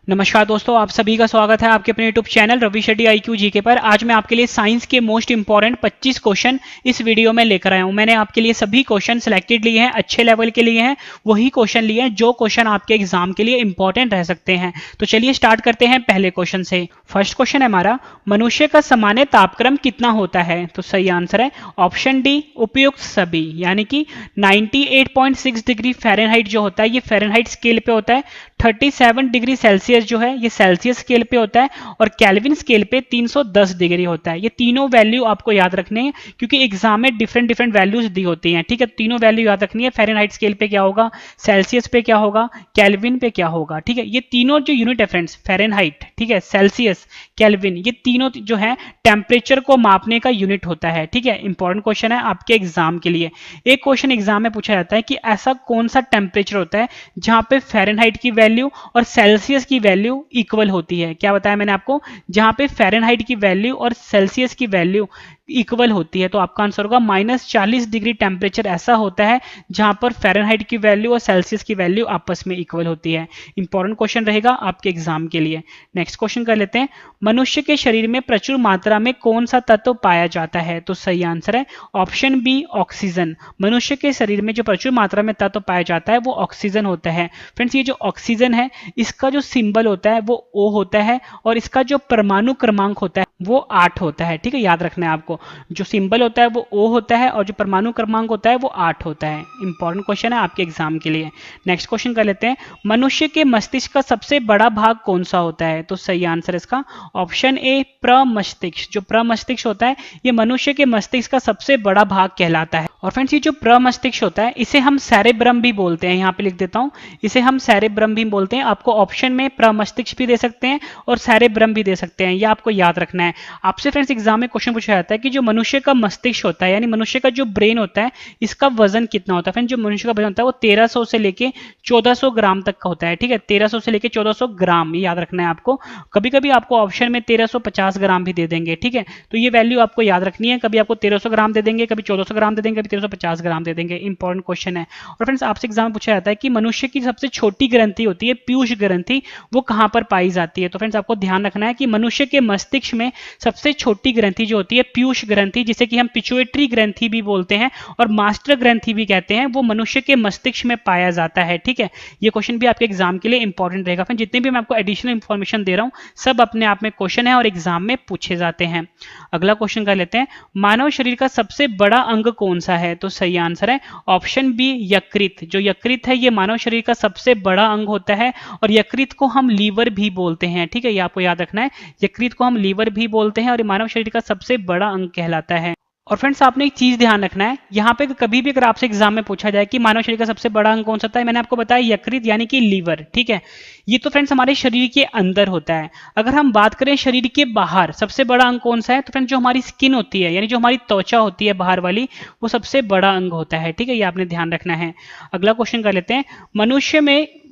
नमस्कार दोस्तों, आप सभी का स्वागत है आपके अपने YouTube channel Ravi Shetty IQ GK पर। आज मैं आपके लिए साइंस के मोस्ट इंपॉर्टेंट 25 क्वेश्चन इस वीडियो में लेकर आया हूं। मैंने आपके लिए सभी क्वेश्चन सिलेक्टेड लिए हैं, अच्छे लेवल के लिए हैं, वही क्वेश्चन लिए हैं जो क्वेश्चन आपके एग्जाम के लिए इंपॉर्टेंट रह सकते हैं। तो चलिए स्टार्ट करते हैं पहले क्वेश्चन से। फर्स्ट क्वेश्चन है हमारा, मनुष्य का सामान्य तापक्रम कितना होता है? तो सही आंसर है ऑप्शन डी, उपयुक्त सभी, यानी कि 98.6 डिग्री फ़ारेनहाइट जो होता है ये फ़ारेनहाइट स्केल पे होता है। 37 डिग्री सेल्सियस जो है ये सेल्सियस स्केल पे होता है और केल्विन स्केल पे 310 डिग्री होता है। ये तीनों वैल्यू आपको याद रखने हैं क्योंकि एग्जाम में डिफरेंट डिफरेंट वैल्यूज दी होती हैं। ठीक है, तीनों वैल्यू याद रखनी है। फ़ारेनहाइट स्केल पे क्या होगा, सेल्सियस पे क्या होगा, केल्विन पे क्या होगा। ठीक है, ये तीनों जो यूनिट है फ्रेंड्स, फ़ारेनहाइट, ठीक है, सेल्सियस, केल्विन, ये तीनों जो है टेम्परेचर को मापने का यूनिट होता है। ठीक है, इंपॉर्टेंट क्वेश्चन है आपके एग्जाम के लिए। एक क्वेश्चन एग्जाम में पूछा जाता है कि ऐसा कौन सा टेम्परेचर होता है जहां पे फ़ारेनहाइट की वैल्यू और सेल्सियस की वैल्यू इक्वल होती है। क्या बताया मैंने आपको, जहां पे फ़ारेनहाइट की वैल्यू और सेल्सियस की वैल्यू इक्वल होती है। तो आपका आंसर होगा -40 डिग्री टेम्परेचर ऐसा होता है जहां पर फ़ारेनहाइट की वैल्यू और सेल्सियस की वैल्यू आपस में इक्वल होती है। इंपॉर्टेंट क्वेश्चन रहेगा आपके एग्जाम के लिए। नेक्स्ट क्वेश्चन कर लेते हैं, मनुष्य के शरीर में प्रचुर मात्रा में कौन सा तत्व पाया जाता है? तो सही आंसर है ऑप्शन बी, ऑक्सीजन। मनुष्य के शरीर में जो प्रचुर मात्रा में तत्व पाया जाता है वो ऑक्सीजन होता है। फ्रेंड्स, ये जो ऑक्सीजन है इसका जो सिंबल होता है वो O होता है और इसका जो परमाणु क्रमांक होता है वो 8 होता है। ठीक है, याद रखना है आपको, जो सिंबल होता है वो O होता है और जो परमाणु क्रमांक होता है वो 8 होता है। इंपॉर्टेंट क्वेश्चन है आपके एग्जाम के लिए। नेक्स्ट क्वेश्चन कर लेते हैं, मनुष्य के मस्तिष्क का सबसे बड़ा भाग कौन सा होता है? तो सही आंसर इसका ऑप्शन ए, प्रमस्तिष्क। जो प्रमस्तिष्क होता है ये मनुष्य के मस्तिष्क का सबसे बड़ा भाग कहलाता है। और फ्रेंड्स, ये जो प्रमस्तिष्क होता है इसे हम सेरेब्रम भी बोलते हैं। यहाँ पे लिख देता हूं, इसे हम सेरेब्रम भी बोलते हैं। आपको ऑप्शन में प्रमस्तिष्क भी दे सकते हैं और सेरेब्रम भी दे सकते हैं, ये आपको याद रखना है। आपसे फ्रेंड्स एग्जाम में क्वेश्चन पूछा जाता है कि जो मनुष्य का मस्तिष्क होता है यानी मनुष्य का जो ब्रेन होता है इसका वजन कितना होता है? फ्रेंड्स, जो मनुष्य का वजन होता है वो 1300 से लेके 1400 ग्राम तक का होता है। ठीक है, 1300 से लेके 1400 ग्राम, ये याद रखना है आपको। कभी कभी आपको ऑप्शन में 1350 ग्राम भी दे देंगे। ठीक है, तो ये वैल्यू आपको याद रखनी है। कभी आपको 1300 ग्राम दे देंगे, कभी 1400 ग्राम दे देंगे, कभी 1350 ग्राम दे देंगे। इंपॉर्टेंट क्वेश्चन है। और फ्रेंड्स, आपसे एग्जाम में पूछा जाता है कि मनुष्य की सबसे छोटी ग्रंथि होती है पीयूष ग्रंथि, वो कहां पर पाई जाती है? तो फ्रेंड्स, आपको ध्यान रखना है कि मनुष्य के मस्तिष्क में सबसे छोटी ग्रंथि जो होती है पीयूष ग्रंथि, जिसे कि हम पिट्यूटरी ग्रंथि भी बोलते हैं और मास्टर ग्रंथि भी कहते हैं, वो मनुष्य के मस्तिष्क में पाया जाता है। ठीक है, ये क्वेश्चन भी आपके एग्जाम के लिए इंपॉर्टेंट रहेगा। फिर जितने भी मैं आपको एडिशनल इंफॉर्मेशन दे रहा हूं सब अपने आप में क्वेश्चन है और एग्जाम में पूछे जाते हैं। अगला क्वेश्चन कर लेते हैं, मानव शरीर का सबसे बड़ा अंग कौन सा है? तो सही आंसर है ऑप्शन बी, यकृत। जो यकृत है ये मानव शरीर का सबसे बड़ा अंग होता है और यकृत को हम लीवर भी बोलते हैं। ठीक है, ये आपको याद रखना है, यकृत को हम लीवर भी बोलते हैं और मानव शरीर का सबसे बड़ा अंग कहलाता है। और फ्रेंड्स, आपने एक चीज ध्यान रखना है, यहाँ पे कभी भी अगर आपसे एग्जाम में पूछा जाए कि मानव शरीर का सबसे बड़ा अंग कौन सा होता है, मैंने आपको बताया यकृत यानी कि लीवर। ठीक है, ये तो फ्रेंड्स हमारे शरीर के अंदर होता है। अगर हम बात करें शरीर के बाहर सबसे बड़ा अंग कौन सा है, तो फ्रेंड्स जो हमारी स्किन होती है यानी जो हमारी त्वचा होती है बाहर वाली, वो सबसे बड़ा अंग होता है। ठीक है, ये आपने ध्यान रखना है। अगला क्वेश्चन कर लेते हैं,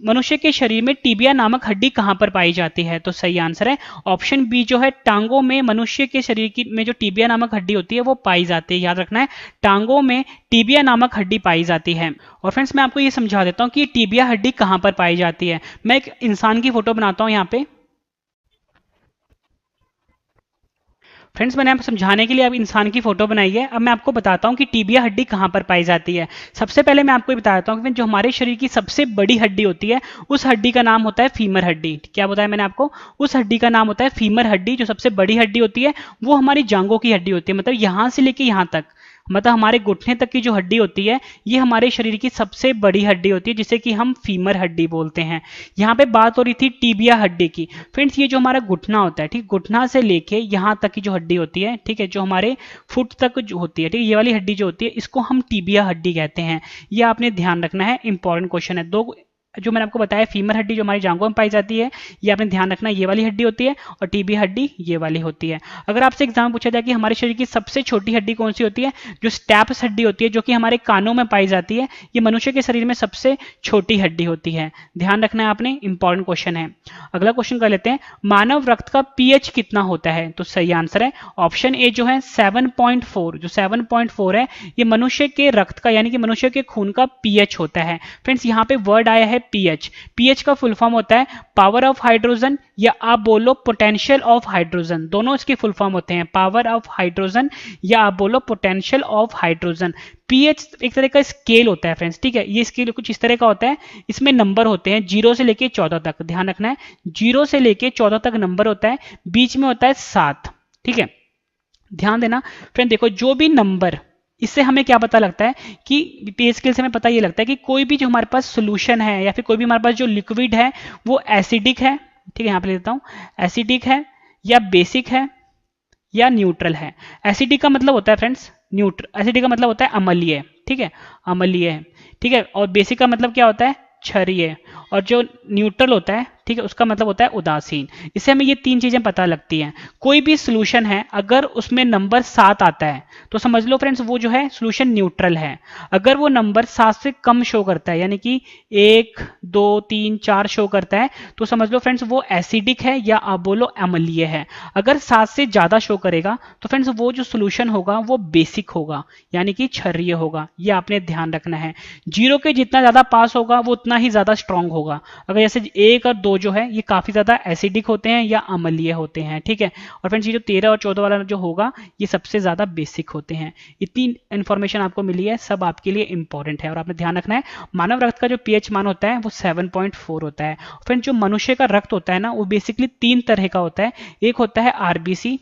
मनुष्य के शरीर में टिबिया नामक हड्डी कहां पर पाई जाती है? तो सही आंसर है ऑप्शन बी, जो है टांगों में मनुष्य के शरीर में जो टिबिया नामक हड्डी होती है वो पाई जाती है। याद रखना है, टांगों में टिबिया नामक हड्डी पाई जाती है। और फ्रेंड्स, मैं आपको ये समझा देता हूं कि ये टिबिया हड्डी कहां पर पाई जाती है। मैं एक इंसान की फोटो बनाता हूं यहाँ पे। फ्रेंड्स, मैंने आपको समझाने के लिए अब इंसान की फोटो बनाई है। अब मैं आपको बताता हूं कि टिबिया हड्डी कहां पर पाई जाती है। सबसे पहले मैं आपको ये बताता हूं कि जो हमारे शरीर की सबसे बड़ी हड्डी होती है उस हड्डी का नाम होता है फीमर हड्डी। क्या बताया मैंने आपको, उस हड्डी का नाम होता है फीमर हड्डी। जो सबसे बड़ी हड्डी होती है वो हमारी जांघों की हड्डी होती है, मतलब यहां से लेके यहां तक, मतलब हमारे घुटने तक की जो हड्डी होती है ये हमारे शरीर की सबसे बड़ी हड्डी होती है, जिसे कि हम फीमर हड्डी बोलते हैं। यहाँ पे बात हो रही थी टिबिया हड्डी की। फ्रेंड्स, ये जो हमारा घुटना होता है, ठीक, घुटना से लेके यहाँ तक की जो हड्डी होती है, ठीक है, जो हमारे फुट तक जो होती है, ठीक, ये वाली हड्डी जो होती है इसको हम टिबिया हड्डी कहते हैं। ये आपने ध्यान रखना है, इंपॉर्टेंट क्वेश्चन है। दो जो मैंने आपको बताया, फीमर हड्डी जो हमारी जांघों में पाई जाती है ये आपने ध्यान रखना, ये वाली हड्डी होती है, और टिबिया हड्डी ये वाली होती है। अगर आपसे एग्जाम में पूछा जाए कि हमारे शरीर की सबसे छोटी हड्डी कौन सी होती है, जो स्टैप्स हड्डी होती है जो कि हमारे कानों में पाई जाती है, ये मनुष्य के शरीर में सबसे छोटी हड्डी होती है। ध्यान रखना है आपने, इंपॉर्टेंट क्वेश्चन है। अगला क्वेश्चन कर लेते हैं, मानव रक्त का पीएच कितना होता है? तो सही आंसर है ऑप्शन ए, जो है 7.4। जो 7.4 है ये मनुष्य के रक्त का यानी कि मनुष्य के खून का पीएच होता है। फ्रेंड्स, यहाँ पे वर्ड आया है पीएच। पीएच का फुल फॉर्म होता है पावर ऑफ हाइड्रोजन या आप बोलो पोटेंशियल ऑफ हाइड्रोजन, दोनों इसके फुल फॉर्म होते हैं, पावर ऑफ हाइड्रोजन या आप बोलो पोटेंशियल ऑफ हाइड्रोजन। पीएच एक तरह का स्केल होता है फ्रेंड्स, ठीक है, ये स्केल कुछ इस तरह का होता है, इसमें नंबर होते हैं 0 से लेके 14 तक, ध्यान रखना है 0 से लेके 14 तक नंबर होता है, बीच में होता है 7, ठीक है, ध्यान देना फ्रेंड। देखो जो भी नंबर, इससे हमें क्या पता लगता है कि पीएच स्केल से हमें पता ये लगता है कि कोई भी जो हमारे पास सोल्यूशन है या फिर कोई भी हमारे पास जो लिक्विड है वो एसिडिक है, ठीक है, यहां पे लिख देता हूं, एसिडिक है या बेसिक है या न्यूट्रल है। एसिडिक का मतलब होता है फ्रेंड्स न्यूट्रल, एसिडिक का मतलब होता है अम्लीय, ठीक है, अम्लीय है, ठीक है, और बेसिक का मतलब क्या होता है क्षारीय, और जो न्यूट्रल होता है, ठीक है, उसका मतलब होता है उदासीन। इससे हमें ये 3 चीजें पता लगती हैं। कोई भी सोल्यूशन है अगर उसमें नंबर 7 आता है तो समझ लो फ्रेंड्स वो जो है सोल्यूशन न्यूट्रल है। अगर वो नंबर 7 से कम शो करता है यानी कि 1 2 3 4 शो करता है तो समझ लो फ्रेंड्स वो एसिडिक है या आप बोलो अम्लीय है। अगर 7 से ज्यादा शो करेगा तो फ्रेंड्स वो जो सोल्यूशन होगा वो बेसिक होगा यानी कि क्षारीय होगा, ये आपने ध्यान रखना है। 0 के जितना ज्यादा पास होगा वो उतना ही ज्यादा स्ट्रांग होगा। अगर जैसे 1 और 2 जो है ये काफी ज्यादा एसिडिक होते हैं या अम्लीय होते हैं, ठीक है, और फ्रेंड्स ये जो 13 और 14 वाला जो होगा ये सबसे ज्यादा बेसिक होते हैं। इतनी इंफॉर्मेशन आपको मिली है, सब आपके लिए इंपॉर्टेंट है और आपने ध्यान रखना है। मानव रक्त का जो पीएच मान होता है वो 7.4 होता है। फ्रेंड्स जो मनुष्य का रक्त होता है ना वो बेसिकली 3 तरह का होता है, एक होता है आरबीसी,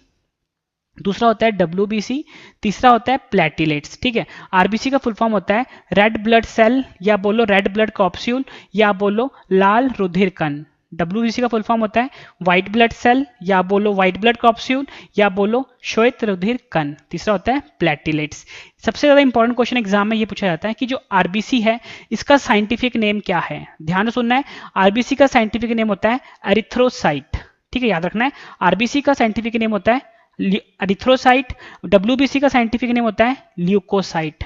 दूसरा होता है डब्ल्यूबीसी, तीसरा होता है प्लेटिलेट्स, ठीक है। आरबीसी का फुल फॉर्म होता है रेड ब्लड सेल या बोलो रेड ब्लड कॉप्स्यूल या बोलो लाल रुधिर कण। डब्ल्यूबीसी का फुल फॉर्म होता है व्हाइट ब्लड सेल या बोलो व्हाइट ब्लड कॉप्स्यूल या बोलो श्वेत रुधिर कण। तीसरा होता है प्लेटिलेट्स। सबसे ज्यादा इंपॉर्टेंट क्वेश्चन एग्जाम में ये पूछा जाता है कि जो आरबीसी है इसका साइंटिफिक नेम क्या है। ध्यान से सुनना है, आरबीसी का साइंटिफिक नेम होता है एरिथ्रोसाइट, ठीक है, याद रखना है। आरबीसी का साइंटिफिक नेम होता है एरिथ्रोसाइट, डब्ल्यूबीसी का साइंटिफिक नेम होता है ल्यूकोसाइट,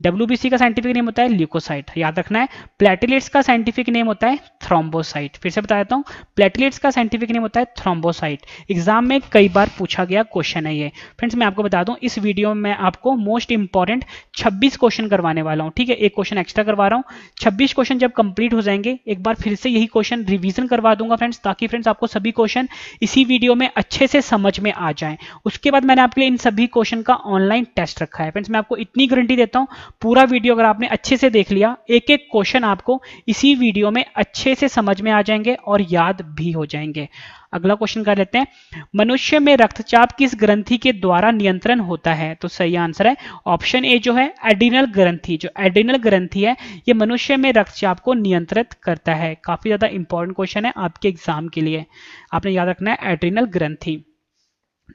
डब्ल्यूबीसी का साइंटिफिक नेम होता है ल्यूकोसाइट, याद रखना है। प्लेटिलेट्स का साइंटिफिक नेम होता है थ्रोम्बोसाइट, फिर से बता देता हूं, प्लेटिलेट्स का साइंटिफिक नेम होता है थ्रोम्बोसाइट। एग्जाम में कई बार पूछा गया क्वेश्चन है ये। फ्रेंड्स मैं आपको बता दूं इस वीडियो में मैं आपको मोस्ट इंपॉर्टेंट 26 क्वेश्चन करवाने वाला हूं, ठीक है, एक क्वेश्चन एक्स्ट्रा करवा रहा हूं। 26 क्वेश्चन जब कंप्लीट हो जाएंगे एक बार फिर से यही क्वेश्चन रिवीजन करवा दूंगा फ्रेंड्स, ताकि फ्रेंड्स आपको सभी क्वेश्चन इसी वीडियो में अच्छे से समझ में आ जाए। उसके बाद मैंने आपके लिए इन सभी क्वेश्चन का ऑनलाइन टेस्ट रखा है। फ्रेंड्स मैं आपको इतनी गारंटी देता हूं पूरा वीडियो अगर आपने अच्छे से देख लिया एक एक क्वेश्चन आपको इसी वीडियो में अच्छे से समझ में आ जाएंगे और याद भी हो जाएंगे। अगला क्वेश्चन कर लेते हैं, मनुष्य में रक्तचाप किस ग्रंथि के द्वारा नियंत्रण होता है। तो सही आंसर है ऑप्शन ए जो है एड्रिनल ग्रंथि। जो एड्रिनल ग्रंथि है ये मनुष्य में रक्तचाप को नियंत्रित करता है। काफी ज्यादा इंपॉर्टेंट क्वेश्चन है आपके एग्जाम के लिए, आपने याद रखना है एड्रिनल ग्रंथि।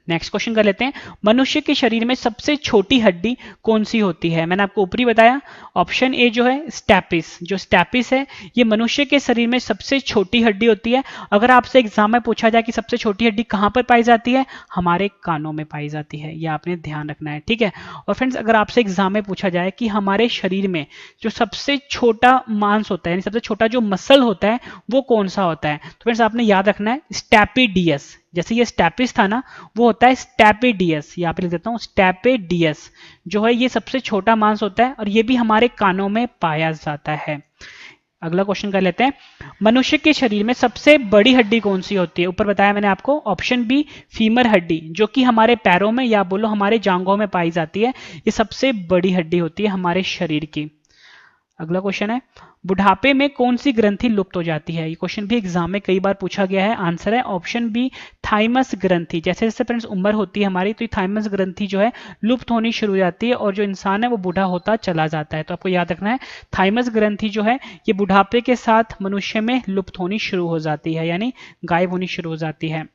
नेक्स्ट क्वेश्चन कर लेते हैं, मनुष्य के शरीर में सबसे छोटी हड्डी कौन सी होती है। मैंने आपको ऊपरी बताया ऑप्शन ए जो है स्टैपिस। जो स्टैपिस है ये मनुष्य के शरीर में सबसे छोटी हड्डी होती है। अगर आपसे एग्जाम में पूछा जाए कि सबसे छोटी हड्डी कहां पर पाई जाती है, हमारे कानों में पाई जाती है, यह आपने ध्यान रखना है, ठीक है। और फ्रेंड्स अगर आपसे एग्जाम में पूछा जाए कि हमारे शरीर में जो सबसे छोटा मांस होता है यानी सबसे छोटा जो मसल होता है वो कौन सा होता है, तो फ्रेंड्स आपने याद रखना है स्टैपिडियस। जैसे ये स्टैपिस था ना वो होता है स्टैपिडियस, यहाँ पे लिख देता हूं स्टैपिडियस जो है ये सबसे छोटा मांस होता है और ये भी हमारे कानों में पाया जाता है। अगला क्वेश्चन कर लेते हैं, मनुष्य के शरीर में सबसे बड़ी हड्डी कौन सी होती है। ऊपर बताया मैंने आपको ऑप्शन बी फीमर हड्डी जो कि हमारे पैरों में या बोलो हमारे जांघों में पाई जाती है, ये सबसे बड़ी हड्डी होती है हमारे शरीर की। अगला क्वेश्चन है, बुढ़ापे में कौन सी ग्रंथि लुप्त हो जाती है। ये क्वेश्चन भी एग्जाम में कई बार पूछा गया है। आंसर है ऑप्शन बी थाइमस ग्रंथि। जैसे जैसे फ्रेंड्स उम्र होती है हमारी तो ये थाइमस ग्रंथि जो है लुप्त होनी शुरू हो जाती है और जो इंसान है वो बूढ़ा होता चला जाता है। तो आपको याद रखना है थाइमस ग्रंथि जो है ये बुढ़ापे के साथ मनुष्य में लुप्त होनी शुरू हो जाती है यानी गायब होनी शुरू हो जाती है।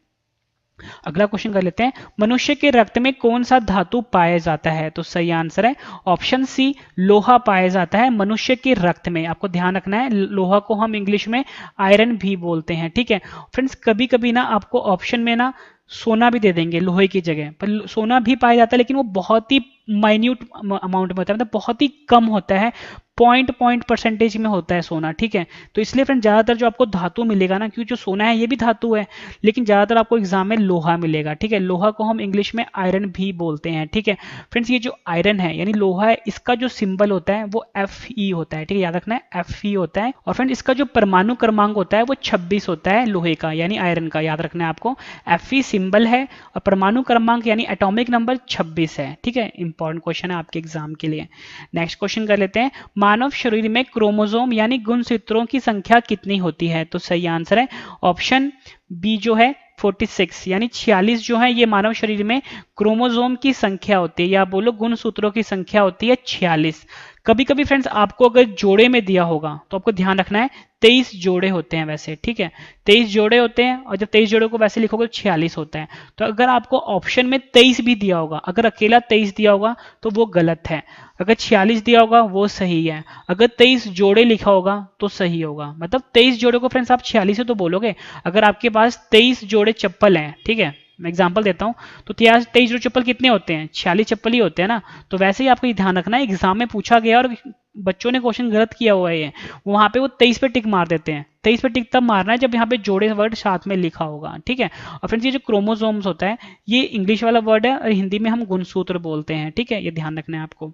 अगला क्वेश्चन कर लेते हैं, मनुष्य के रक्त में कौन सा धातु पाया जाता है। तो सही आंसर है ऑप्शन सी लोहा पाया जाता है मनुष्य के रक्त में। आपको ध्यान रखना है लोहा को हम इंग्लिश में आयरन भी बोलते हैं, ठीक है। फ्रेंड्स कभी कभी ना आपको ऑप्शन में ना सोना भी दे देंगे लोहे की जगह पर, सोना भी पाया जाता है लेकिन वो बहुत ही माइन्यूट अमाउंट में होता है, मतलब बहुत ही कम होता है, पॉइंट परसेंटेज में होता है सोना, ठीक है। तो इसलिए फ्रेंड ज़्यादातर जो आपको धातु मिलेगा ना, क्योंकि जो सोना है ये भी धातु है, लेकिन ज़्यादातर आपको एग्जाम में लोहा मिलेगा, ठीक है। लोहा को हम इंग्लिश में आयरन भी बोलते हैं, ठीक है। फ्रेंड्स ये जो आयरन है यानी लोहा है, इसका जो सिंबल होता है वो Fe होता है, ठीक है, याद रखना है Fe होता है। और फ्रेंड इसका जो परमाणु क्रमांक होता है वो 26 होता है लोहे का यानी आयरन का, याद रखना है आपको। Fe सिंबल है और परमाणु क्रमांक यानी एटॉमिक नंबर 26 है, ठीक है। इंपॉर्टेंट क्वेश्चन है आपके एग्जाम के लिए। नेक्स्ट क्वेश्चन कर लेते हैं, मानव शरीर में क्रोमोसोम यानी गुणसूत्रों की संख्या कितनी होती है? तो सही आंसर है ऑप्शन बी जो है 46 यानी 46 जो है ये मानव शरीर में क्रोमोसोम की संख्या होती है, या बोलो गुणसूत्रों की संख्या होती है 46। कभी कभी फ्रेंड्स आपको अगर जोड़े में दिया होगा तो आपको ध्यान रखना है 23 जोड़े होते हैं वैसे, ठीक है, 23 जोड़े होते हैं, और जब 23 जोड़े को वैसे लिखोगे तो 46 होता है। तो अगर आपको ऑप्शन में 23 भी दिया होगा, अगर अकेला 23 दिया होगा तो वो गलत है, अगर 46 दिया होगा वो सही है, अगर 23 जोड़े लिखा होगा तो सही होगा। मतलब 23 जोड़े को फ्रेंड्स आप 46 ही तो बोलोगे। अगर आपके पास 23 जोड़े चप्पल हैं, ठीक है, मैं एग्जांपल देता हूं, तो 23 जोड़े चप्पल कितने होते हैं? 46 चप्पल ही होते हैं ना। तो वैसे ही आपको ये ध्यान रखना है, एग्जाम में पूछा गया और बच्चों ने क्वेश्चन गलत किया हुआ है, वहां पे वो 23 पे टिक मार देते हैं। 23 पे टिक तब मारना है जब यहाँ पे जोड़े वर्ड साथ में लिखा होगा, ठीक है। और फ्रेंड्स ये जो क्रोमोसोम्स होता है ये इंग्लिश वाला वर्ड है और हिंदी में हम गुणसूत्र बोलते हैं, ठीक है, ये ध्यान रखना है आपको।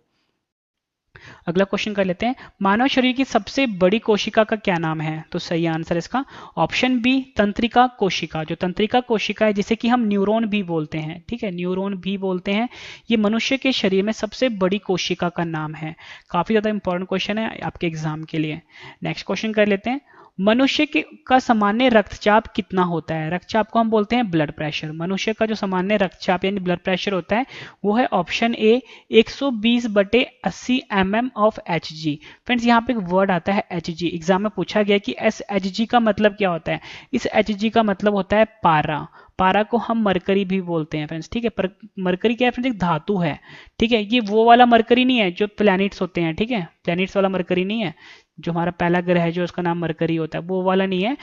अगला क्वेश्चन कर लेते हैं, मानव शरीर की सबसे बड़ी कोशिका का क्या नाम है? तो सही आंसर इसका ऑप्शन बी तंत्रिका कोशिका। जो तंत्रिका कोशिका है जिसे कि हम न्यूरॉन भी बोलते हैं, ठीक है, न्यूरॉन भी बोलते हैं, ये मनुष्य के शरीर में सबसे बड़ी कोशिका का नाम है। काफी ज्यादा इंपॉर्टेंट क्वेश्चन है आपके एग्जाम के लिए। नेक्स्ट क्वेश्चन कर लेते हैं, मनुष्य का सामान्य रक्तचाप कितना होता है? रक्तचाप को हम बोलते हैं ब्लड प्रेशर। मनुष्य का जो सामान्य रक्तचाप यानी ब्लड प्रेशर होता है वो है option A 120/80 mm of Hg। Friends यहाँ पे एक वर्ड आता है Hg, एग्जाम में पूछा गया कि इस Hg का मतलब क्या होता है? इस Hg का मतलब होता है पारा। पारा को हम मरकरी भी बोलते हैं फ्रेंड्स, ठीक है। पर मरकरी क्या है फ्रेंड्स? एक धातु है, ठीक है। ये वो वाला मरकरी नहीं है जो प्लैनेट्स होते हैं, ठीक है, प्लैनेट्स वाला मरकरी नहीं है। जो हमारा पहला ग्रह है जो उसका नाम मरकरी होता है वो वाला नहीं है।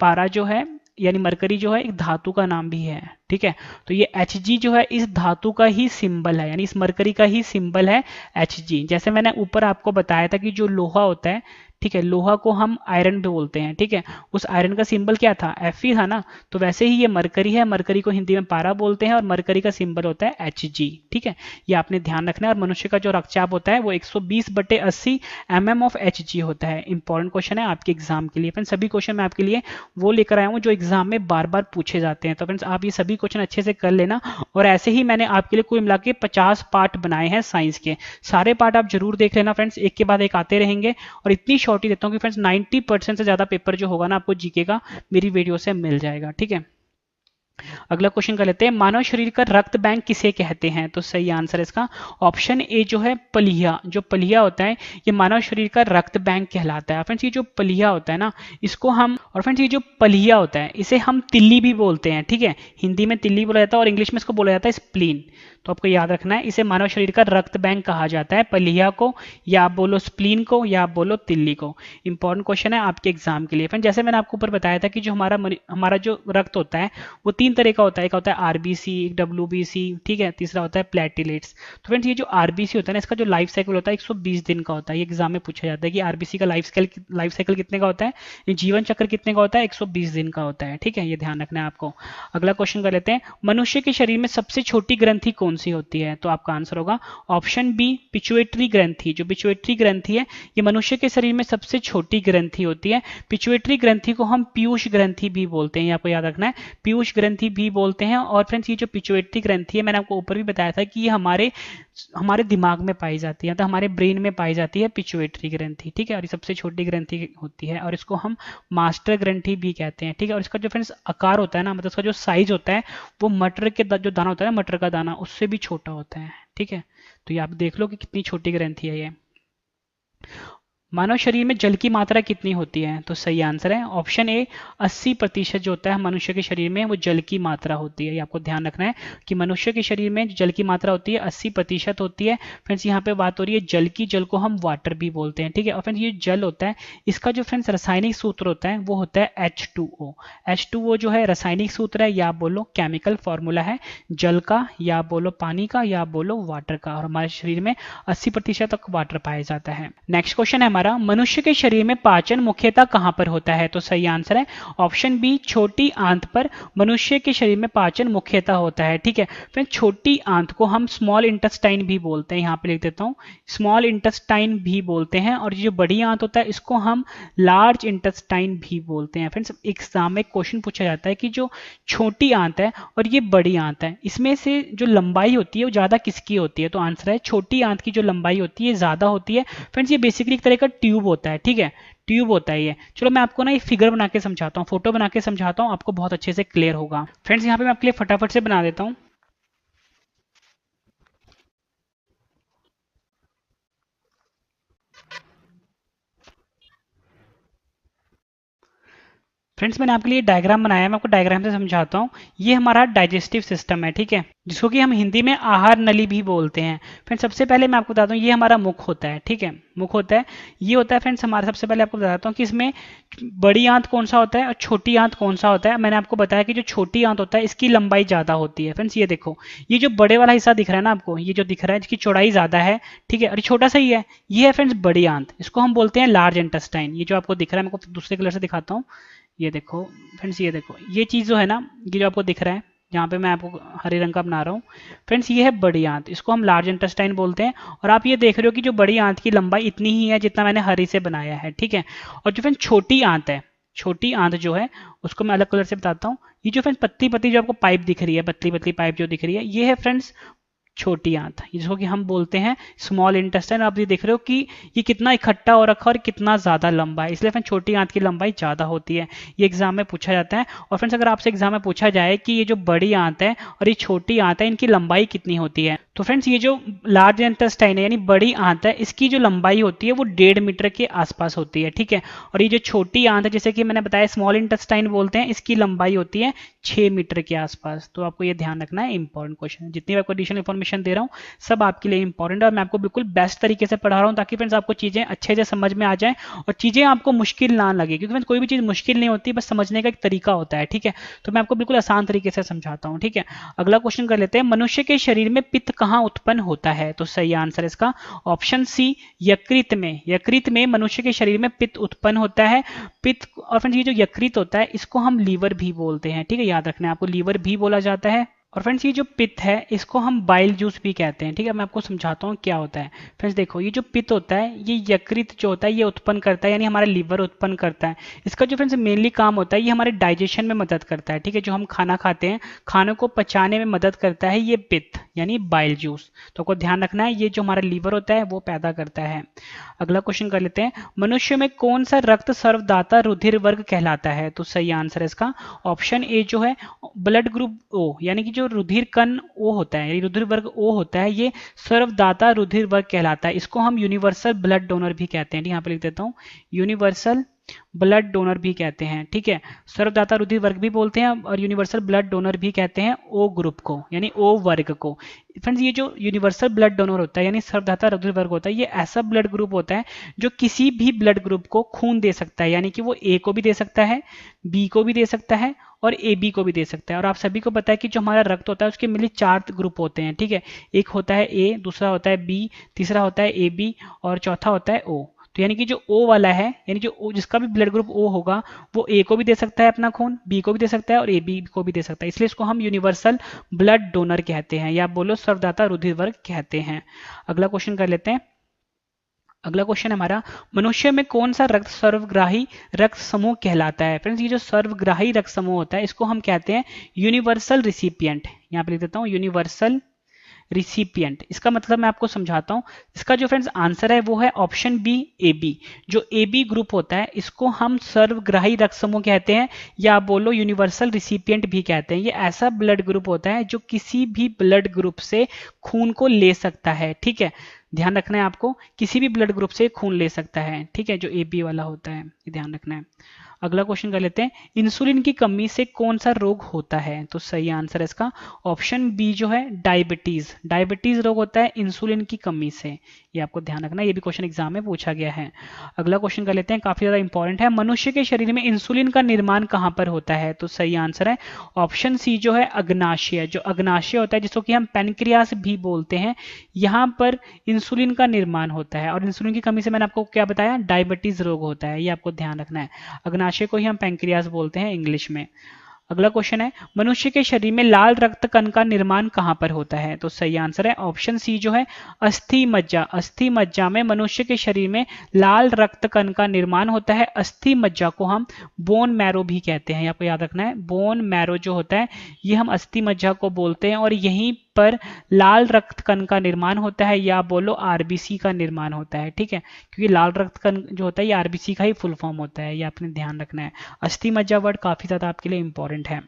पारा जो है यानी मरकरी जो है एक धातु का नाम भी है, ठीक है। तो ये Hg जो है इस धातु का ही सिंबल है, यानी इस मरकरी का ही सिंबल है Hg। जैसे मैंने ऊपर आपको बताया था कि जो लोहा होता है, ठीक है, लोहा को हम आयरन भी बोलते हैं, ठीक है, उस आयरन का सिंबल क्या था? Fe था ना। तो वैसे ही ये मरकरी है, मरकरी को हिंदी में पारा बोलते हैं और मरकरी का सिंबल होता है Hg, ठीक है, ये आपने ध्यान रखना है। और मनुष्य का जो रक्तचाप होता है वो 120/80 mm ऑफ Hg होता है। इंपॉर्टेंट क्वेश्चन है आपके एग्जाम के लिए। फ्रेंड्स सभी क्वेश्चन मैं आपके लिए वो लेकर आया हूँ जो एग्जाम में बार बार पूछे जाते हैं। तो फ्रेंड्स आप ये सभी क्वेश्चन अच्छे से कर लेना। और ऐसे ही मैंने आपके लिए कुल मिला के 50 पार्ट बनाए हैं साइंस के, सारे पार्ट आप जरूर देख लेना फ्रेंड्स, एक के बाद एक आते रहेंगे। और इतनी शॉर्ट ही देता हूँ कि फ्रेंड्स 90% से ज्यादा पेपर जो होगा ना आपको जीके का मेरी वीडियो से मिल जाएगा, ठीक है। अगला क्वेश्चन कर लेते हैं, मानव शरीर का रक्त बैंक किसे कहते हैं? तो सही आंसर इसका ऑप्शन ए जो है पलिया। जो पलिया होता है ये मानव शरीर का रक्त बैंक कहलाता है। फ्रेंड्स ये जो पलिया होता है ना इसको हम, और फ्रेंड्स ये जो पलिया होता है इसे हम तिल्ली भी बोलते हैं, ठीक है, हिंदी में तिल्ली बोला जाता है और इंग्लिश में इसको बोला जाता है स्प्लीन। तो आपको याद रखना है इसे मानव शरीर का रक्त बैंक कहा जाता है, पलिया को, या आप बोलो स्प्लीन को, या आप बोलो तिल्ली को। इंपॉर्टेंट क्वेश्चन है आपके एग्जाम के लिए। फ्रेंड जैसे मैंने आपको ऊपर बताया था कि जो हमारा जो रक्त होता है वो 3 तरह का होता है, एक होता है आरबीसी, एक डब्ल्यूबीसी, ठीक है, तीसरा होता है प्लेटिलेट्स। तो फ्रेंड्स ये जो आरबीसी होता है ना इसका जो लाइफ साइकिल होता है 120 दिन का होता है। ये एग्जाम में पूछा जाता है कि आरबीसी का लाइफ साइकिल कितने का होता है, ये जीवन चक्र कितने का होता है? 120 दिन का होता है, ठीक है, ये ध्यान रखना है आपको। अगला क्वेश्चन कर लेते हैं, मनुष्य के शरीर में सबसे छोटी ग्रंथि कौन सी होती है? तो आपका आंसर होगा ऑप्शन बी पिट्यूटरी ग्रंथि। जो पिट्यूटरी ग्रंथि है ये मनुष्य के शरीर में सबसे छोटी ग्रंथि होती है। पिट्यूटरी ग्रंथि को हम पीयूष ग्रंथि भी बोलते हैं, आपको याद रखना है, पीयूष ग्रंथि भी बोलते हैं। और फ्रेंड्स ये जो पिट्यूटरी ग्रंथि है मैंने आपको ऊपर भी बताया था कि ये हमारे दिमाग में पाई जाती है, तो हमारे ब्रेन में पाई जाती है पिट्यूटरी ग्रंथि, ठीक है, और ये सबसे छोटी ग्रंथि होती है और इसको हम मास्टर ग्रंथि भी कहते हैं, ठीक है। और इसका जो फ्रेंड्स आकार होता है ना, मतलब इसका जो साइज होता है वो मटर के जो दाना होता है, मटर का दाना, उससे भी छोटा होता है, ठीक है। तो ये आप देख लो कि कितनी छोटी ग्रंथि है ये। मानव शरीर में जल की मात्रा कितनी होती है? तो सही आंसर है ऑप्शन ए 80% जो होता है मनुष्य के शरीर में वो जल की मात्रा होती है। ये आपको ध्यान रखना है कि मनुष्य के शरीर में जल की मात्रा होती है 80% होती है। फ्रेंड्स यहाँ पे बात हो रही है जल की, जल को हम वाटर भी बोलते हैं, ठीक है। और फ्रेंड्स ये जल होता है, इसका जो फ्रेंड्स रासायनिक सूत्र होता है वो होता है H2O। H2O जो है रासायनिक सूत्र है, या आप बोलो केमिकल फॉर्मूला है जल का, या आप बोलो पानी का, या आप बोलो वाटर का। और हमारे शरीर में 80% तक वाटर पाया जाता है। नेक्स्ट क्वेश्चन है हमारा, मनुष्य के शरीर में पाचन मुख्यतः कहां पर होता है? तो सही आंसर है ऑप्शन बी छोटी आंत पर मनुष्य के शरीर में पाचन मुख्यतः होता है, ठीक है। फिर छोटी आंत को हम स्मॉल इंटेस्टाइन भी बोलते हैं, यहां पे लिख देता हूं स्मॉल इंटेस्टाइन भी बोलते हैं। और जो बड़ी आंत होता है इसको हम लार्ज इंटेस्टाइन भी बोलते हैं। फ्रेंड्स एग्जाम में क्वेश्चन पूछा जाता है कि जो छोटी आंत है और ये बड़ी आंत है, इसमें से जो लंबाई होती है वो ज्यादा किसकी होती है? तो आंसर है छोटी आंत की जो लंबाई होती है ज्यादा होती है। फ्रेंड्स ये बेसिकली एक तरह का ट्यूब होता है, ठीक है, ट्यूब होता है ये। चलो मैं आपको ना एक फिगर बना के समझाता हूँ, फोटो बना के समझाता हूँ, आपको बहुत अच्छे से क्लियर होगा। फ्रेंड्स यहाँ पे मैं आपके लिए फटाफट से बना देता हूँ। फ्रेंड्स मैंने आपके लिए डायग्राम बनाया है, मैं आपको डायग्राम से समझाता हूँ। ये हमारा डाइजेस्टिव सिस्टम है, ठीक है, जिसको कि हम हिंदी में आहार नली भी बोलते हैं। फ्रेंड्स सबसे पहले मैं आपको बताता हूँ ये हमारा मुख होता है, ठीक है, मुख होता है, ये होता है फ्रेंड्स हमारा। सबसे पहले आपको बताता हूँ कि इसमें बड़ी आंत कौन सा होता है और छोटी आंत कौन सा होता है। मैंने आपको बताया कि जो छोटी आंत होता है इसकी लंबाई ज्यादा होती है। फ्रेंड्स ये देखो, ये जो बड़े वाला हिस्सा दिख रहा है ना आपको, ये जो दिख रहा है इसकी चौड़ाई ज्यादा है, ठीक है, और छोटा सा ही है, ये है फ्रेंड्स बड़ी आंत, इसको हम बोलते हैं लार्ज इंटेस्टाइन। ये जो आपको दिख रहा है, मैं आपको दूसरे कलर से दिखाता हूँ, ये देखो फ्रेंड्स, ये देखो ये चीज़ जो है ना, ये जो आपको दिख रहा है जहाँ पे मैं आपको हरे रंग का बना रहा हूँ, फ्रेंड्स ये है बड़ी आंत, इसको हम लार्ज इंटेस्टाइन बोलते हैं। और आप ये देख रहे हो कि जो बड़ी आंत की लंबाई इतनी ही है जितना मैंने हरी से बनाया है, ठीक है। और जो फ्रेंड्स छोटी आंत है, छोटी आंत जो है उसको मैं अलग कलर से बताता हूँ। ये जो फ्रेंड्स पतली पतली जो आपको पाइप दिख रही है, पतली पतली पाइप जो दिख रही है, ये है फ्रेंड्स छोटी आंत, जिसको कि हम बोलते हैं स्मॉल इंटेस्टाइन। आप ये देख रहे हो कि ये कितना इकट्ठा हो रखा है और कितना ज्यादा लंबा है, इसलिए फ्रेंड्स छोटी आंत की लंबाई ज्यादा होती है। ये एग्जाम में पूछा जाता है। और फ्रेंड्स अगर आपसे एग्जाम में पूछा जाए कि ये जो बड़ी आंत है और ये छोटी आंत है, इनकी लंबाई कितनी होती है, तो फ्रेंड्स ये जो लार्ज इंटेस्टाइन है यानी बड़ी आंत है, इसकी जो लंबाई होती है वो 1.5 मीटर के आसपास होती है, ठीक है। और ये जो छोटी आंत है, जैसे कि मैंने बताया स्मॉल इंटेस्टाइन बोलते हैं, इसकी लंबाई होती है 6 मीटर के आसपास। तो आपको ये ध्यान रखना है, इंपॉर्टेंट क्वेश्चन है। जितनी आपको एडिशनल इन्फॉर्मेशन दे रहा हूँ सब आपके लिए इंपॉर्टेंट है, और मैं आपको बिल्कुल बेस्ट तरीके से पढ़ा रहा हूँ ताकि फ्रेंड्स आपको चीजें अच्छे से समझ में आ जाए और चीजें आपको मुश्किल ना लगे, क्योंकि फ्रेंड्स कोई भी चीज मुश्किल नहीं होती, बस समझने का एक तरीका होता है, ठीक है। तो मैं आपको बिल्कुल आसान तरीके से समझाता हूँ, ठीक है। अगला क्वेश्चन कर लेते हैं, मनुष्य के शरीर में पित्त कहाँ उत्पन्न होता है? तो सही आंसर इसका ऑप्शन सी यकृत में। यकृत में मनुष्य के शरीर में पित्त उत्पन्न होता है। पित्त, और फ्रेंड्स ये जो यकृत होता है इसको हम लीवर भी बोलते हैं, ठीक है, याद रखना है आपको, लीवर भी बोला जाता है। और फ्रेंड्स ये जो पित्त है इसको हम बाइल जूस भी कहते हैं, ठीक है। मैं आपको समझाता हूँ क्या होता है। फ्रेंड्स देखो, ये जो पित्त होता है ये यकृत जो होता है ये उत्पन्न करता है, यानी हमारा लीवर उत्पन्न करता है। इसका जो फ्रेंड्स मेनली काम होता है ये हमारे डाइजेशन में मदद करता है, ठीक है। जो हम खाना खाते हैं, खाने को पचाने में मदद करता है ये पित्त यानी बाइल जूस। तो आपको ध्यान रखना है, ये जो हमारा लीवर होता है वो पैदा करता है। अगला क्वेश्चन कर लेते हैं, मनुष्य में कौन सा रक्त सर्वदाता रुधिर वर्ग कहलाता है? तो सही आंसर है इसका ऑप्शन ए जो है ब्लड ग्रुप ओ, यानी कि जो रुधिर कण ओ होता है, रुधिर वर्ग ओ होता है, ये सर्वदाता रुधिर वर्ग कहलाता है। इसको हम यूनिवर्सल ब्लड डोनर भी कहते हैं, यहाँ पे लिख देता हूँ, यूनिवर्सल ब्लड डोनर भी कहते हैं, ठीक है। सर्वदाता रुधिर वर्ग भी बोलते हैं और यूनिवर्सल ब्लड डोनर भी कहते हैं ओ ग्रुप को, यानी ओ वर्ग को। फ्रेंड्स ये जो यूनिवर्सल ब्लड डोनर होता है यानी सर्वदाता रुधिर वर्ग होता है, ये ऐसा ब्लड ग्रुप होता है जो किसी भी ब्लड ग्रुप को खून दे सकता है, यानी कि वो ए को भी दे सकता है, बी को भी दे सकता है और ए बी को भी दे सकता है। और आप सभी को पता है कि जो हमारा रक्त होता है उसके मिली 4 ग्रुप होते हैं, ठीक है। एक होता है ए, दूसरा होता है बी, तीसरा होता है ए बी और चौथा होता है ओ। तो यानी कि जो O वाला है, यानी जो O जिसका भी ब्लड ग्रुप O होगा वो A को भी दे सकता है अपना खून, B को भी दे सकता है और AB को भी दे सकता है, इसलिए इसको हम यूनिवर्सल ब्लड डोनर कहते हैं, या बोलो सर्वदाता रुधिर वर्ग कहते हैं। अगला क्वेश्चन कर लेते हैं। अगला क्वेश्चन है हमारा, मनुष्य में कौन सा रक्त सर्वग्राही रक्त समूह कहलाता है? फ्रेंड्स ये जो सर्वग्राही रक्त समूह होता है इसको हम कहते हैं यूनिवर्सल रिसिपिएंट। यहाँ पे लिख देता हूँ यूनिवर्सल रिसिपिएंट। इसका मतलब मैं आपको समझाता हूं। इसका जो फ्रेंड्स आंसर है वो है ऑप्शन बी ए बी। जो ए बी ग्रुप होता है इसको हम सर्वग्राही रक्त समूह कहते हैं, या बोलो यूनिवर्सल रिसिपिएंट भी कहते हैं। ये ऐसा ब्लड ग्रुप होता है जो किसी भी ब्लड ग्रुप से खून को ले सकता है, ठीक है। ध्यान रखना है आपको, किसी भी ब्लड ग्रुप से खून ले सकता है, ठीक है, जो AB वाला होता है, ये ध्यान रखना है। अगला क्वेश्चन कर लेते हैं, इंसुलिन की कमी से कौन सा रोग होता है? तो सही आंसर है इसका ऑप्शन बी जो है डायबिटीज। डायबिटीज रोग होता है इंसुलिन की कमी से, ये आपको ध्यान रखना है, ये भी क्वेश्चन एग्जाम में पूछा गया है। अगला क्वेश्चन कर लेते हैं, काफी ज्यादा इंपॉर्टेंट है, मनुष्य के शरीर में इंसुलिन का निर्माण कहां पर होता है? तो सही आंसर है ऑप्शन सी जो है अग्नाशय। जो अग्नाशय होता है जिसको कि हम पेनक्रियास भी बोलते हैं, यहां पर इंसुलिन का निर्माण होता है। और इंसुलिन की कमी से मैंने आपको क्या बताया, डायबिटीज रोग होता है, ये आपको ध्यान रखना है। अग्नाशय को ही हम पैंक्रियास बोलते हैं इंग्लिश में। अगला क्वेश्चन है, मनुष्य के शरीर में लाल रक्त कण का निर्माण कहां पर होता है? तो सही आंसर है ऑप्शन सी जो है अस्थि मज्जा। अस्थि मज्जा में मनुष्य के शरीर में लाल रक्त कण का निर्माण होता है। अस्थि मज्जा को हम बोन मैरो भी कहते हैं, आपको याद रखना है, बोन मैरो जो होता है ये हम अस्थि मज्जा को बोलते हैं, और यहीं पर लाल रक्त कण का निर्माण होता है, या बोलो आरबीसी का निर्माण होता है, ठीक है, क्योंकि लाल रक्त कण जो होता है ये आरबीसी का ही फुल फॉर्म होता है, ये आपने ध्यान रखना है। अस्थि मज्जा वर्ड काफी ज्यादा आपके लिए इंपॉर्टेंट है।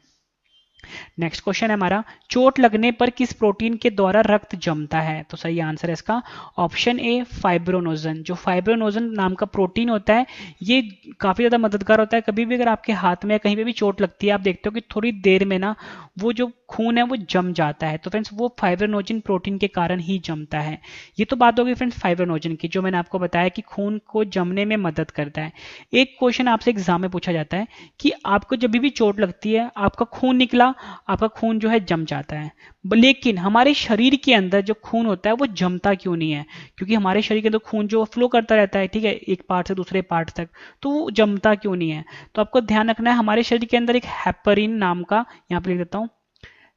नेक्स्ट क्वेश्चन है हमारा, चोट लगने पर किस प्रोटीन के द्वारा रक्त जमता है? तो सही आंसर है इसका ऑप्शन ए फाइब्रोनोजन। जो फाइब्रोनोजन नाम का प्रोटीन होता है ये काफी ज्यादा मददगार होता है। कभी भी अगर आपके हाथ में या कहीं पे भी चोट लगती है, आप देखते हो कि थोड़ी देर में ना वो जो खून है वो जम जाता है, तो फ्रेंड्स वो फाइब्रोनोजन प्रोटीन के कारण ही जमता है। ये तो बात होगी फ्रेंड्स फाइब्रोनोजन की, जो मैंने आपको बताया कि खून को जमने में मदद करता है। एक क्वेश्चन आपसे एग्जाम में पूछा जाता है कि आपको जब भी चोट लगती है, आपका खून निकला, आपका खून जो है जम जाता है, लेकिन हमारे शरीर के अंदर जो खून होता है वो जमता क्यों नहीं है? क्योंकि हमारे शरीर के अंदर खून जो फ्लो करता रहता है, ठीक है, एक पार्ट से दूसरे पार्ट तक, तो वो जमता क्यों नहीं है? तो आपको ध्यान रखना है, हमारे शरीर के अंदर एक हेपरिन नाम का, यहां पर लिख देता हूं,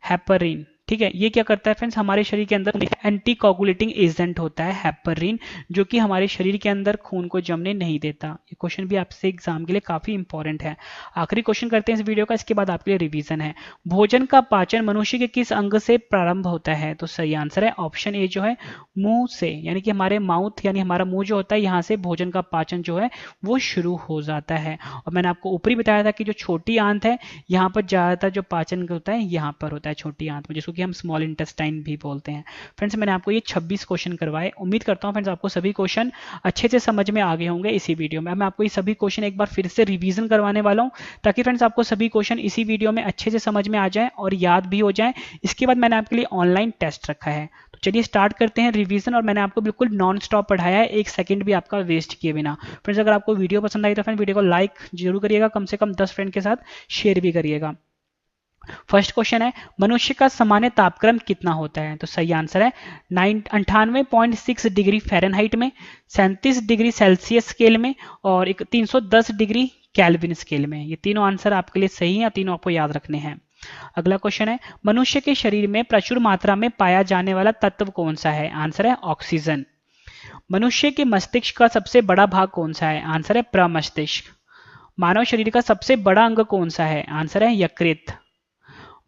हेपरिन, ठीक है, ये क्या करता है फ्रेंड्स, हमारे शरीर के अंदर एंटी कोगुलेटिंग एजेंट होता है हेपरिन, जो कि हमारे शरीर के अंदर खून को जमने नहीं देता। ये क्वेश्चन भी आपसे एग्जाम के लिए काफी इंपॉर्टेंट है। आखिरी क्वेश्चन करते हैं इस वीडियो का, इसके बाद आपके लिए रिवीजन है। भोजन का पाचन मनुष्य के किस अंग से प्रारंभ होता है? तो सही आंसर है ऑप्शन ए जो है मुंह से, यानी कि हमारे माउथ यानी हमारा मुंह जो होता है, यहाँ से भोजन का पाचन जो है वो शुरू हो जाता है। और मैंने आपको ऊपरी बताया था कि जो छोटी आंत है, यहाँ पर ज्यादातर जो पाचन होता है यहाँ पर होता है, छोटी आंत में, जिसको कि हम स्मॉल इंटेस्टाइन भी बोलते हैं। फ्रेंड्स मैंने आपको ये 26 क्वेश्चन करवाए, उम्मीद करता हूं फ्रेंड्स आपको सभी क्वेश्चन अच्छे से समझ में आ गए होंगे इसी वीडियो में। मैं आपको ये सभी क्वेश्चन एक बार फिर से रिवीजन करवाने वाला हूं, ताकि फ्रेंड्स आपको सभी क्वेश्चन इसी वीडियो में अच्छे से समझ में आ जाए और याद भी हो जाए। इसके बाद मैंने आपके लिए ऑनलाइन टेस्ट रखा है, तो चलिए स्टार्ट करते हैं रिवीजन। और मैंने आपको बिल्कुल नॉन स्टॉप पढ़ाया है, एक सेकंड भी आपका वेस्ट किए बिना। फ्रेंड्स अगर आपको वीडियो पसंद आई तो फ्रेंड्स वीडियो को लाइक जरूर करिएगा, कम से कम 10 फ्रेंड के साथ शेयर भी करिएगा। फर्स्ट क्वेश्चन है, मनुष्य का सामान्य तापक्रम कितना होता है? तो सही आंसर है 98.6 डिग्री फ़ारेनहाइट में, 37 डिग्री सेल्सियस स्केल में, और 310 डिग्री केल्विन स्केल में। ये तीनों आंसर आपके लिए सही है, तीनों आपको याद रखने हैं। अगला क्वेश्चन है, मनुष्य के शरीर में प्रचुर मात्रा में पाया जाने वाला तत्व कौन सा है? आंसर है ऑक्सीजन। मनुष्य के मस्तिष्क का सबसे बड़ा भाग कौन सा है? आंसर है प्रमस्तिष्क। मानव शरीर का सबसे बड़ा अंग कौन सा है? आंसर है यकृत।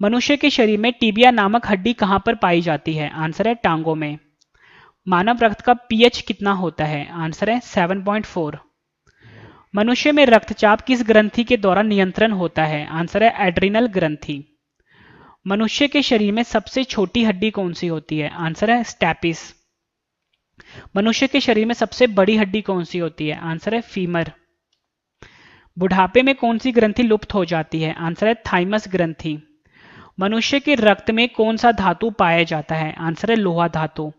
मनुष्य के शरीर में टिबिया नामक हड्डी कहां पर पाई जाती है? आंसर है टांगों में। मानव रक्त का पीएच कितना होता है? आंसर है 7.4। मनुष्य में रक्तचाप किस ग्रंथि के द्वारा नियंत्रण होता है? आंसर है एड्रिनल ग्रंथि। मनुष्य के शरीर में सबसे छोटी हड्डी कौन सी होती है? आंसर है स्टैपिस। मनुष्य के शरीर में सबसे बड़ी हड्डी कौन सी होती है? आंसर है फीमर। बुढ़ापे में कौन सी ग्रंथि लुप्त हो जाती है? आंसर है थाइमस ग्रंथि। मनुष्य के रक्त में कौन सा धातु पाया जाता है? आंसर है लोहा धातु।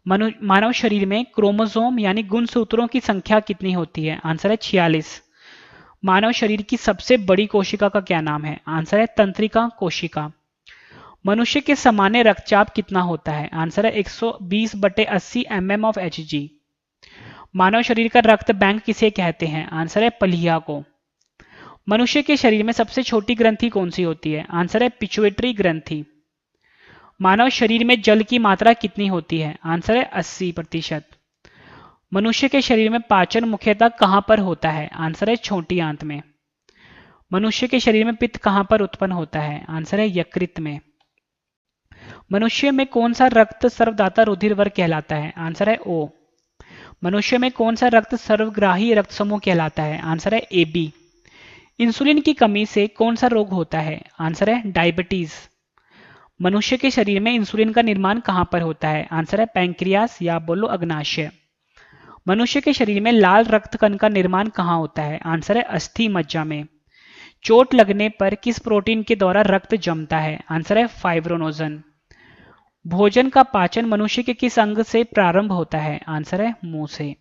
मानव शरीर में क्रोमोसोम यानी गुणसूत्रों की संख्या कितनी होती है? आंसर है 46। मानव शरीर की सबसे बड़ी कोशिका का क्या नाम है? आंसर है तंत्रिका कोशिका। मनुष्य के सामान्य रक्तचाप कितना होता है? आंसर है 120/80 mm of Hg। मानव शरीर का रक्त बैंक किसे कहते हैं? आंसर है पलिया को। मनुष्य के शरीर में सबसे छोटी ग्रंथि कौन सी होती है? आंसर है पिट्यूटरी ग्रंथि। मानव शरीर में जल की मात्रा कितनी होती है? आंसर है 80%। मनुष्य के शरीर में पाचन मुख्यतः कहां पर होता है? आंसर है छोटी आंत में। मनुष्य के शरीर में पित्त कहां पर उत्पन्न होता है? आंसर है यकृत में। मनुष्य में कौन सा रक्त सर्वदाता रुधिर वर्ग कहलाता है? आंसर है ओ। मनुष्य में कौन सा रक्त सर्वग्राही रक्त समूह कहलाता है? आंसर है AB। इंसुलिन की कमी से कौन सा रोग होता है? आंसर है डायबिटीज। मनुष्य के शरीर में इंसुलिन का निर्माण कहां पर होता है? आंसर है पैंक्रियास या बोलो अग्नाशय। मनुष्य के शरीर में लाल रक्त कण का निर्माण कहां होता है? आंसर है अस्थि मज्जा में। चोट लगने पर किस प्रोटीन के द्वारा रक्त जमता है? आंसर है फाइब्रोनोजन। भोजन का पाचन मनुष्य के किस अंग से प्रारंभ होता है? आंसर है मुंह से।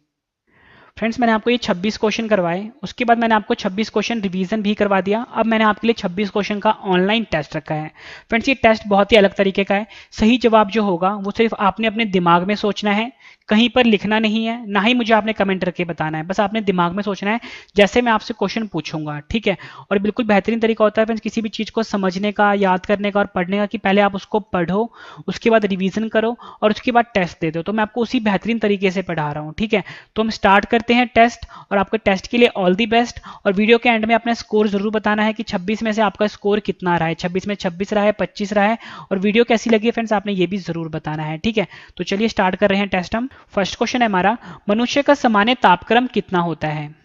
फ्रेंड्स, मैंने आपको ये 26 क्वेश्चन करवाए, उसके बाद मैंने आपको 26 क्वेश्चन रिवीजन भी करवा दिया। अब मैंने आपके लिए 26 क्वेश्चन का ऑनलाइन टेस्ट रखा है। फ्रेंड्स, ये टेस्ट बहुत ही अलग तरीके का है। सही जवाब जो होगा वो सिर्फ आपने अपने दिमाग में सोचना है, कहीं पर लिखना नहीं है, ना ही मुझे आपने कमेंट करके बताना है, बस आपने दिमाग में सोचना है जैसे मैं आपसे क्वेश्चन पूछूंगा, ठीक है। और बिल्कुल बेहतरीन तरीका होता है फ्रेंड्स किसी भी चीज को समझने का, याद करने का और पढ़ने का, कि पहले आप उसको पढ़ो, उसके बाद रिवीजन करो और उसके बाद टेस्ट दे दो। तो मैं आपको उसी बेहतरीन तरीके से पढ़ा रहा हूँ, ठीक है। तो हम स्टार्ट करते हैं टेस्ट, और आपके टेस्ट के लिए ऑल दी बेस्ट। और वीडियो के एंड में अपना स्कोर जरूर बताना है कि 26 में से आपका स्कोर कितना रहा है, 26 में 26 रहा है, 25 रहा है, और वीडियो कैसी लगी है फ्रेंड्स आपने ये भी जरूर बताना है, ठीक है। तो चलिए स्टार्ट कर रहे हैं टेस्ट हम। फर्स्ट क्वेश्चन है हमारा, मनुष्य का सामान्य तापक्रम कितना होता है?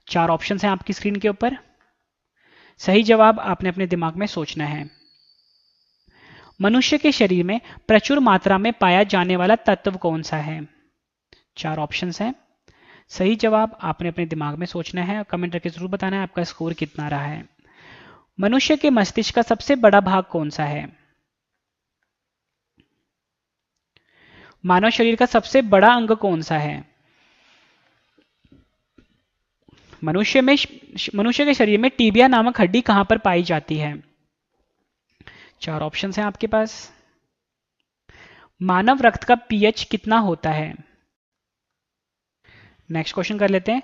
4 ऑप्शन हैं आपकी स्क्रीन के ऊपर। सही जवाब आपने अपने दिमाग में सोचना है। मनुष्य के शरीर में प्रचुर मात्रा में पाया जाने वाला तत्व कौन सा है? 4 ऑप्शन हैं। सही जवाब आपने अपने दिमाग में सोचना है और कमेंट करके जरूर बताना है आपका स्कोर कितना रहा है। मनुष्य के मस्तिष्क का सबसे बड़ा भाग कौन सा है? मानव शरीर का सबसे बड़ा अंग कौन सा है? मनुष्य के शरीर में टीबिया नामक हड्डी कहां पर पाई जाती है? 4 ऑप्शन हैं आपके पास। मानव रक्त का पीएच कितना होता है? नेक्स्ट क्वेश्चन कर लेते हैं।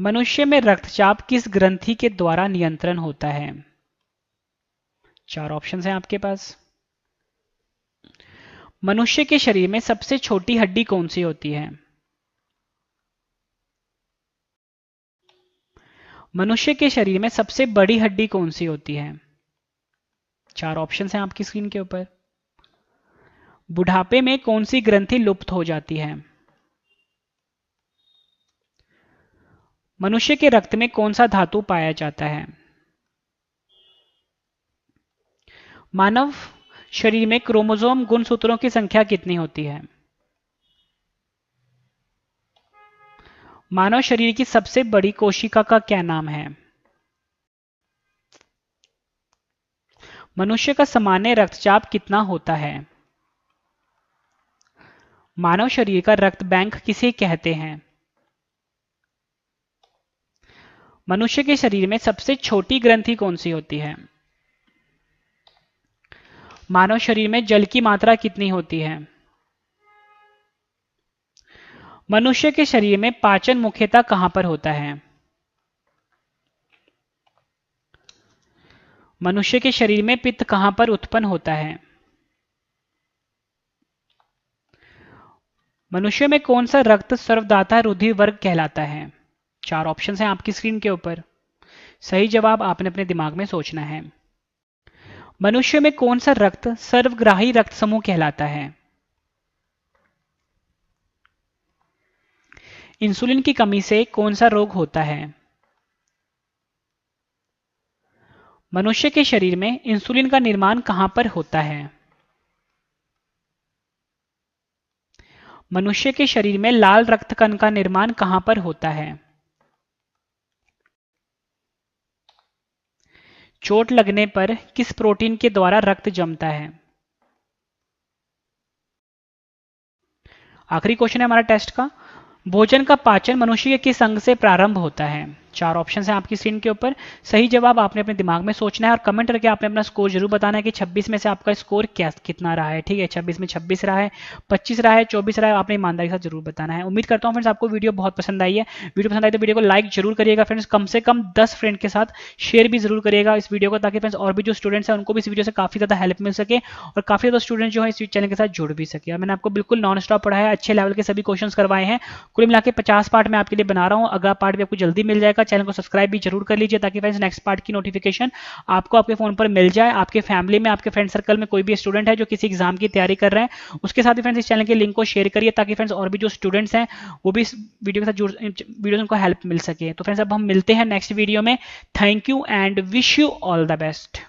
मनुष्य में रक्तचाप किस ग्रंथि के द्वारा नियंत्रण होता है? 4 ऑप्शन हैं आपके पास। मनुष्य के शरीर में सबसे छोटी हड्डी कौन सी होती है? मनुष्य के शरीर में सबसे बड़ी हड्डी कौन सी होती है? 4 ऑप्शन हैं आपकी स्क्रीन के ऊपर। बुढ़ापे में कौन सी ग्रंथि लुप्त हो जाती है? मनुष्य के रक्त में कौन सा धातु पाया जाता है? मानव शरीर में क्रोमोसोम गुणसूत्रों की संख्या कितनी होती है? मानव शरीर की सबसे बड़ी कोशिका का क्या नाम है? मनुष्य का सामान्य रक्तचाप कितना होता है? मानव शरीर का रक्त बैंक किसे कहते हैं? मनुष्य के शरीर में सबसे छोटी ग्रंथि कौन सी होती है? मानव शरीर में जल की मात्रा कितनी होती है? मनुष्य के शरीर में पाचन मुख्यतः कहां पर होता है? मनुष्य के शरीर में पित्त कहां पर उत्पन्न होता है? मनुष्य में कौन सा रक्त सर्वदाता रुधिर वर्ग कहलाता है? 4 ऑप्शन हैं आपकी स्क्रीन के ऊपर। सही जवाब आपने अपने दिमाग में सोचना है। मनुष्य में कौन सा रक्त सर्वग्राही रक्त समूह कहलाता है? इंसुलिन की कमी से कौन सा रोग होता है? मनुष्य के शरीर में इंसुलिन का निर्माण कहां पर होता है? मनुष्य के शरीर में लाल रक्त कण का निर्माण कहां पर होता है? चोट लगने पर किस प्रोटीन के द्वारा रक्त जमता है? आखिरी क्वेश्चन है हमारा टेस्ट का। भोजन का पाचन मनुष्य के किस अंग से प्रारंभ होता है? 4 ऑप्शन हैं आपकी स्क्रीन के ऊपर। सही जवाब आपने अपने दिमाग में सोचना है और कमेंट करके आपने अपना स्कोर जरूर बताना है कि 26 में से आपका स्कोर कितना रहा है, ठीक है। 26 में 26 रहा है, 25 रहा है, 24 रहा है, आपने ईमानदारी के साथ जरूर बताना है। उम्मीद करता हूँ फ्रेंड्स आपको वीडियो बहुत पसंद आई है। वीडियो पसंद आई तो वीडियो को लाइक जरूर करिएगा फ्रेंड्स, कम से कम 10 फ्रेंड के साथ शेयर भी जरूर करिएगा इस वीडियो को, ताकि फ्रेंड्स और भी जो स्टूडेंट्स हैं उनको भी इस वीडियो से काफी ज्यादा हेल्प मिल सके और काफी ज्यादा स्टूडेंट जो है इस चैनल के साथ जुड़ भी सके। और मैंने आपको बिल्कुल नॉन स्टॉप पढ़ाया, अच्छे लेवल के सभी क्वेश्चन करवाए हैं। कुल मिला के 50 पार्ट मैं आपके लिए बना रहा हूँ। अगला पार्ट भी आपको जल्दी मिल जाएगा। चैनल को सब्सक्राइब भी जरूर कर लीजिए ताकि फ्रेंड्स नेक्स्ट पार्ट की नोटिफिकेशन आपको आपके फोन पर मिल जाए। आपके फैमिली में, आपके फ्रेंड सर्कल में कोई भी स्टूडेंट है जो किसी एग्जाम की तैयारी कर रहे हैं, उसके साथ भी फ्रेंड्स इस चैनल के लिंक को शेयर करिए ताकि फ्रेंड्स और भी जो स्टूडेंट्स हैं वो भी इस वीडियो के साथ वीडियो उनको हेल्प मिल सके। तो फ्रेंड्स अब हम मिलते हैं नेक्स्ट वीडियो में। Thank you and wish you all the best.